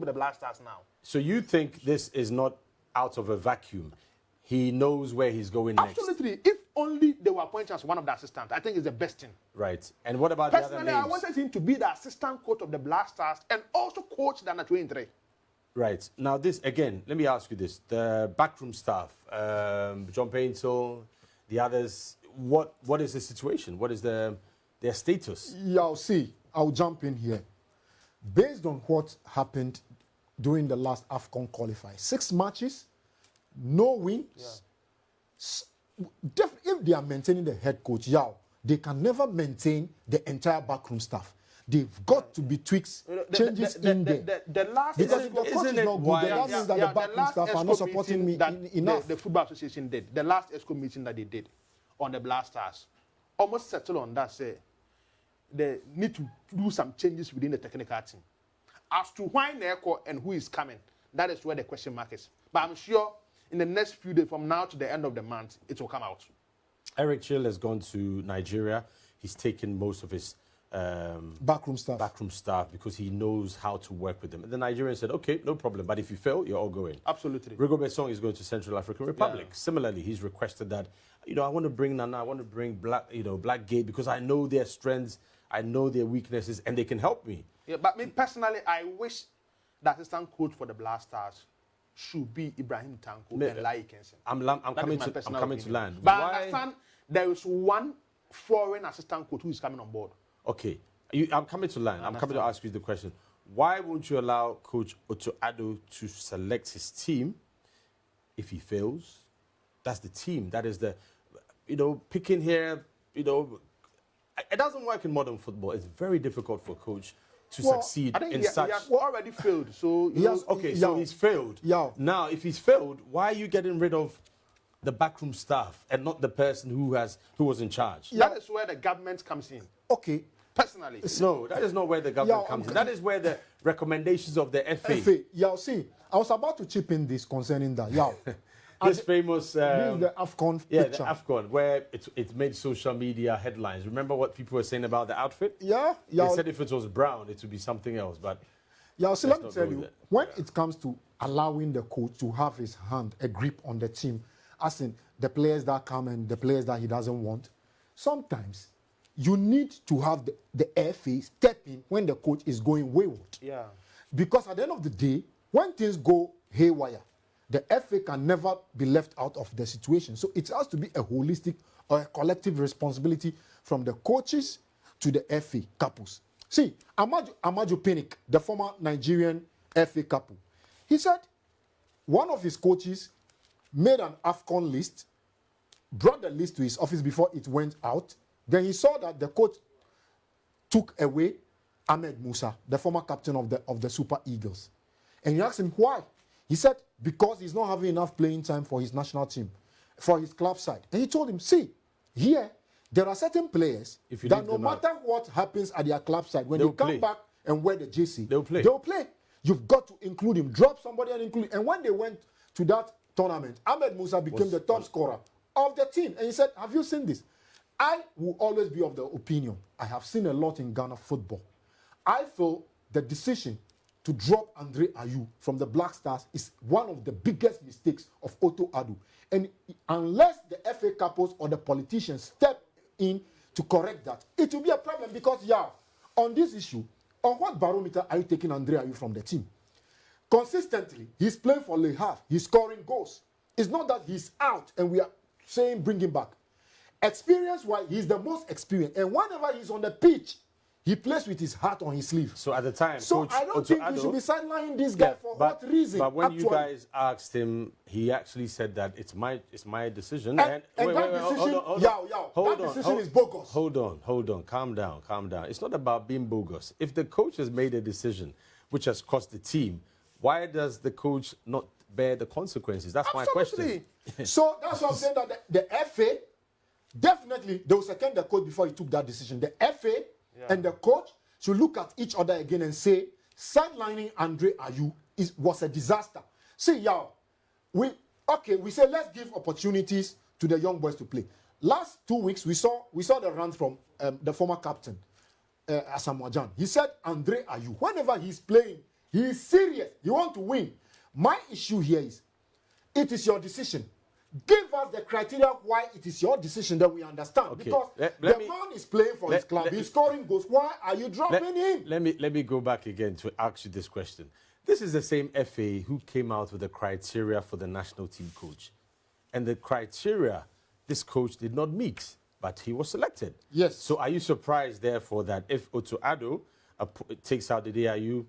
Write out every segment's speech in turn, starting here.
with the Blackstars now. So you think this is not out of a vacuum? He knows where he's going next. Absolutely. If only they were appointed as one of the assistants, I think it's the best thing. Right. And what about the other Personally, names? I wanted him to be the assistant coach of the Blackstars and also coach the under-23. Right. Now, this, again, let me ask you this. The backroom staff, John Paintel, the others, what is the situation? What is their status? Yeah, I'll jump in here. Based on what happened during the last AFCON qualifier, 6 matches, no wins. Yeah. If they are maintaining the head coach, they can never maintain the entire backroom staff. They've got to be tweaks, changes in there. The last because if the coach is not good, that means that the backroom staff are not supporting me enough. The Football Association did. The last ESCO meeting that they did on the Blackstars almost settled on that, say they need to do some changes within the technical team. As to why Neko and who is coming, that is where the question mark is. But I'm sure in the next few days, from now to the end of the month, it will come out. Eric Chill has gone to Nigeria. He's taken most of his backroom staff because he knows how to work with them. And the Nigerian said, okay, no problem. But if you fail, you're all going. Absolutely. Rigobert Song is going to Central African Republic. Yeah. Similarly, he's requested that, I want to bring Nana, I want to bring Blackgate because I know their strengths, I know their weaknesses, and they can help me. Yeah, but me personally, I wish the assistant coach for the Blackstars should be Ibrahim Tanko and Lai Kensen. I'm coming to land. But I understand there is one foreign assistant coach who is coming on board. Okay, I'm coming to land. I'm coming to ask you the question. Why won't you allow Coach Otto Addo to select his team if he fails? That's the team. That is the, picking here, it doesn't work in modern football. It's very difficult for a coach to succeed in such. He has already failed. So so he's failed. Yeah. Now, if he's failed, why are you getting rid of the backroom staff and not the person who was in charge? Yeah. That is where the government comes in. Okay. Personally. No, that is not where the government comes in. That is where the recommendations of the FA. I was about to chip in this concerning that. This famous... this is the AFCON picture. The AFCON, where it made social media headlines. Remember what people were saying about the outfit? Yeah. They said if it was brown, it would be something else, but... Let me tell you, when it comes to allowing the coach to have his hand, a grip on the team, as in the players that come and the players that he doesn't want, sometimes you need to have the FA step in when the coach is going wayward. Yeah. Because at the end of the day, when things go haywire, the FA can never be left out of the situation. So it has to be a holistic or a collective responsibility from the coaches to the FA couples. See, Amaju Pinnick, the former Nigerian FA couple, he said one of his coaches made an AFCON list, brought the list to his office before it went out. Then he saw that the coach took away Ahmed Musa, the former captain of the Super Eagles. And he asked him why. He said because he's not having enough playing time for his national team, for his club side. And he told him, see, here, there are certain players that no matter what happens at their club side, when they come back and wear the JC, they'll play. You've got to include him. Drop somebody and include him. And when they went to that tournament, Ahmed Musa became the top scorer of the team. And he said, have you seen this? I will always be of the opinion, I have seen a lot in Ghana football. I feel the decision to drop Dede Ayew from the Blackstars is one of the biggest mistakes of Otto Addo. And unless the FA couples or the politicians step in to correct that, it will be a problem because, on this issue, on what barometer are you taking Dede Ayew from the team? Consistently, he's playing for Le Havre, he's scoring goals. It's not that he's out and we are saying bring him back. Experience-wise, he's the most experienced. And whenever he's on the pitch, he plays with his heart on his sleeve. So at the time, Coach I don't think we should be sidelining this guy for what reason. But when you guys asked him, he actually said that it's my decision. And that decision is bogus. Hold on. Calm down. It's not about being bogus. If the coach has made a decision which has cost the team, why does the coach not bear the consequences? That's my question. So that's what I'm saying, that the FA, definitely, they will second the coach before he took that decision. The FA and the coach should look at each other again and say, sidelining Dede Ayew was a disaster. See, we say let's give opportunities to the young boys to play. Last 2 weeks, we saw the run from the former captain, Asamoah Gyan. He said Dede Ayew, whenever he's playing, He is serious. He wants to win. My issue here is, it is your decision. Give us the criteria why it is your decision that we understand. Okay. Because the man is playing for his club. He's scoring goals. Why are you dropping him? Let me go back again to ask you this question. This is the same FA who came out with the criteria for the national team coach. And the criteria this coach did not meet, but he was selected. Yes. So are you surprised, therefore, that if Otto Addo takes out Dede Ayew,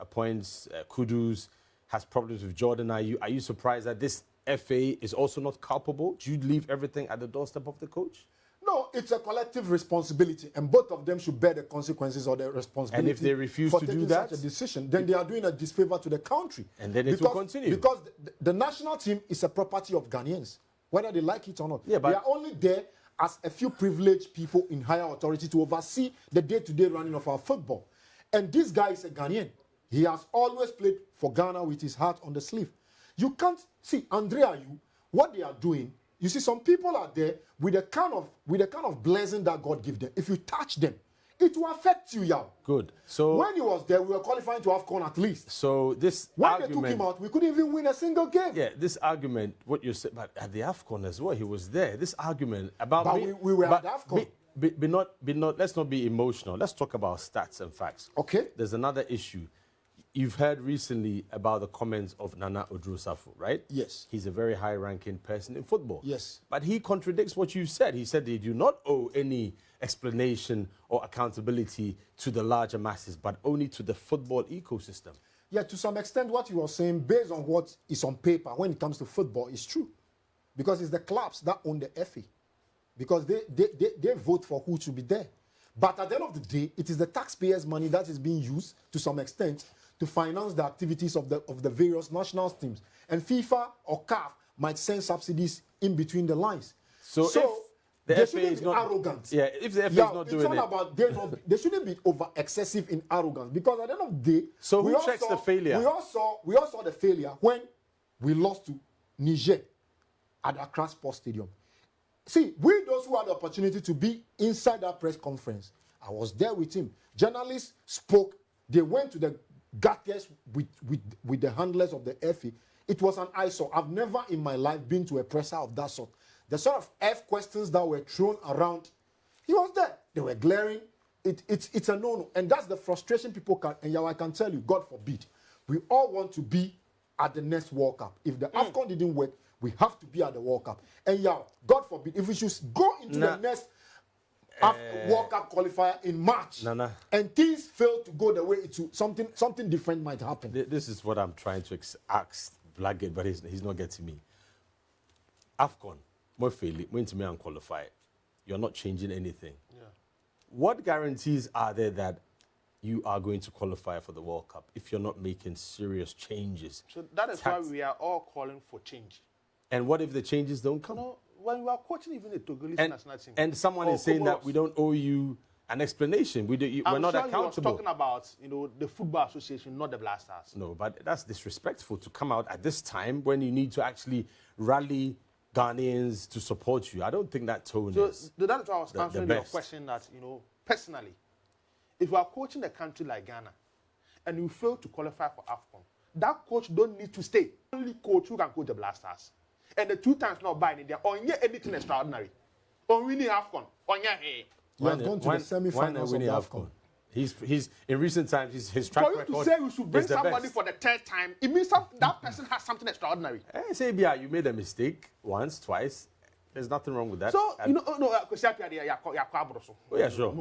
appoints Kudus, has problems with Jordan Ayew, are you surprised that this FA is also not culpable? Do you leave everything at the doorstep of the coach? No, it's a collective responsibility, and both of them should bear the consequences of their responsibility. And if they refuse for to do taking that, such a decision, then they are doing a disfavor to the country. And then it will continue. Because the national team is a property of Ghanaians, whether they like it or not. Yeah, but they are only there as a few privileged people in higher authority to oversee the day-to-day running of our football. And this guy is a Ghanaian. He has always played for Ghana with his heart on the sleeve. You can't see Andrea, what they are doing. You see, some people are there with the kind of blessing that God gives them. If you touch them, it will affect you, Yao. Good. So when he was there, we were qualifying to AFCON at least. So this when argument, they took him out, we couldn't even win a single game. Yeah, this argument, what you said, but at the AFCON as well, he was there. This argument about But we were at the AFCON. Be not. Let's not be emotional. Let's talk about stats and facts. Okay. There's another issue. You've heard recently about the comments of Nana Odro-Safo, right? Yes. He's a very high-ranking person in football. Yes. But he contradicts what you said. He said they do not owe any explanation or accountability to the larger masses, but only to the football ecosystem. Yeah, to some extent, what you are saying, based on what is on paper when it comes to football, is true. Because it's the clubs that own the FA. Because they vote for who should be there. But at the end of the day, it is the taxpayers' money that is being used, to some extent, to finance the activities of the various national teams. And FIFA or CAF might send subsidies in between the lines. So if the they FA shouldn't is be not arrogant. Yeah, if the FA is not doing it. About they shouldn't be over excessive in arrogance, because at the end of the day, so who checks the failure? We all saw the failure when we lost to Niger at Accra Sports Stadium. See, we those who had the opportunity to be inside that press conference, I was there with him. Journalists spoke. They went to the gutters with the handlers of the FA. It was an eyesore. I've never in my life been to a presser of that sort. The sort of F questions that were thrown around, he was there. They were glaring. It's a no-no. And that's the frustration people can, and I can tell you, God forbid, we all want to be at the next World Cup. If the AFCON didn't work, we have to be at the World Cup. And God forbid, if we should go into the next World Cup qualifier in March, and things fail to go the way it should, something different might happen. This is what I'm trying to ask Blackgate, but he's not getting me. AFCON, more fairly, when to me and qualify, you're not changing anything. Yeah. What guarantees are there that you are going to qualify for the World Cup if you're not making serious changes? So that is why we are all calling for change. And what if the changes don't come? No, when we are coaching even the Togolese national team. And someone is saying that we don't owe you an explanation. We're not accountable. I'm sure talking about the Football Association, not the Blackstars. No, but that's disrespectful to come out at this time when you need to actually rally Ghanaians to support you. I don't think that tone is that's why I was answering your question that, personally, if you are coaching a country like Ghana and you fail to qualify for AFCON, that coach don't need to stay. Only coach who can coach the Blackstars. And the 2 times not buying India, or anything extraordinary. On winning AFCON, on your head. We have gone to the semi-finals of the AFCON. He's in recent times his track record. For you to say we should bring somebody for the 3rd time, it means that person has something extraordinary. Say, you made a mistake once, twice. There's nothing wrong with that. So yeah, sure.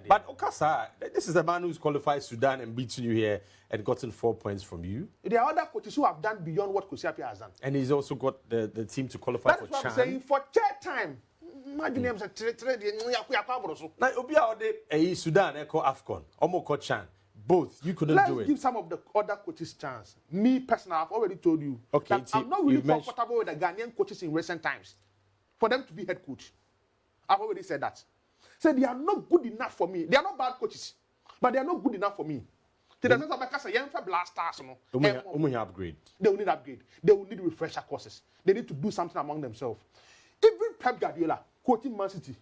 But Okasa, this is the man who's qualified Sudan and beaten you here and gotten 4 points from you. There are other coaches who have done beyond what Kosiapia has done. And he's also got the team to qualify for Chan. That's what I'm saying. For 3rd time. Imagine him now, Obia Sudan, Echo AFCON, Omoko Chan. Both. You couldn't do it. Let's give some of the other coaches chance. Me, personally, I've already told you that I'm not really comfortable with the Ghanaian coaches in recent times for them to be head coach. I've already said that. So they are not good enough for me. They are not bad coaches, but they are not good enough for me. To the sense of because young Blackstars, upgrade. They will need upgrade. They will need refresher courses. They need to do something among themselves. Even Pep Guardiola coaching Man City,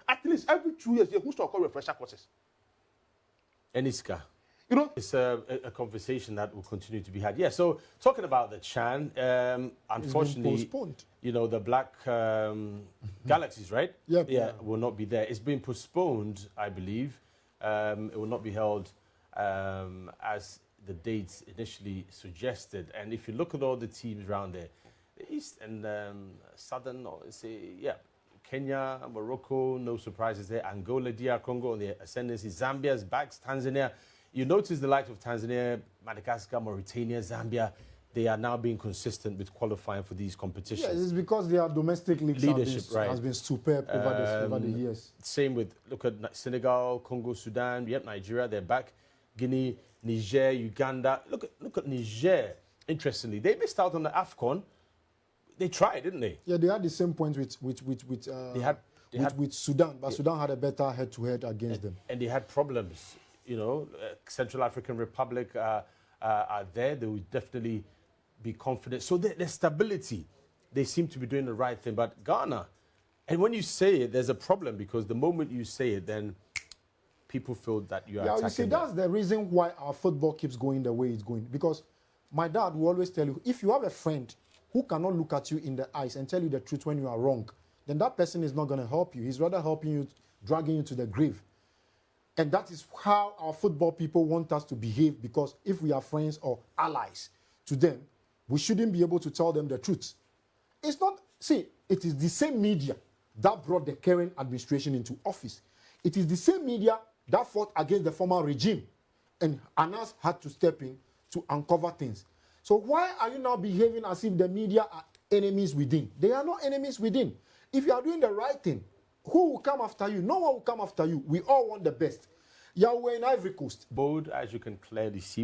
at least every 2 years they will start calling refresher courses. Eniska. You know, It's a conversation that will continue to be had. Yeah, so talking about the Chan, unfortunately, postponed. you know, the Black Galaxies, right? Yep. Yeah, will not be there. It's been postponed, I believe. It will not be held as the dates initially suggested. And if you look at all the teams around there, the East and Southern, or say, yeah, Kenya, Morocco, no surprises there. Angola, DR Congo on the ascendancy. Zambia's back, Tanzania. You notice the likes of Tanzania, Madagascar, Mauritania, Zambia, they are now being consistent with qualifying for these competitions. Yeah, it's because their domestic leagues Leadership, right. has been superb over the years. Same with, look at Senegal, Congo, Sudan, yep, Nigeria, they're back. Guinea, Niger, Uganda. Look at Niger, interestingly. They missed out on the AFCON. They tried, didn't they? Yeah, they had the same points with Sudan, but Sudan had a better head-to-head against them. And they had problems. You know, Central African Republic are there. They will definitely be confident. So the stability, they seem to be doing the right thing. But Ghana, and when you say it, there's a problem because the moment you say it, then people feel that you are attacking you see, that's the reason why our football keeps going the way it's going. Because my dad will always tell you, if you have a friend who cannot look at you in the eyes and tell you the truth when you are wrong, then that person is not going to help you. He's rather helping you, dragging you to the grave. And that is how our football people want us to behave, because if we are friends or allies to them, we shouldn't be able to tell them the truth. It's not, see, it is the same media that brought the current administration into office. It is the same media that fought against the former regime, and Anas had to step in to uncover things. So why are you now behaving as if the media are enemies within? They are not enemies within. If you are doing the right thing, who will come after you? No one will come after you. We all want the best. You are in Ivory Coast. bold, as you can clearly see.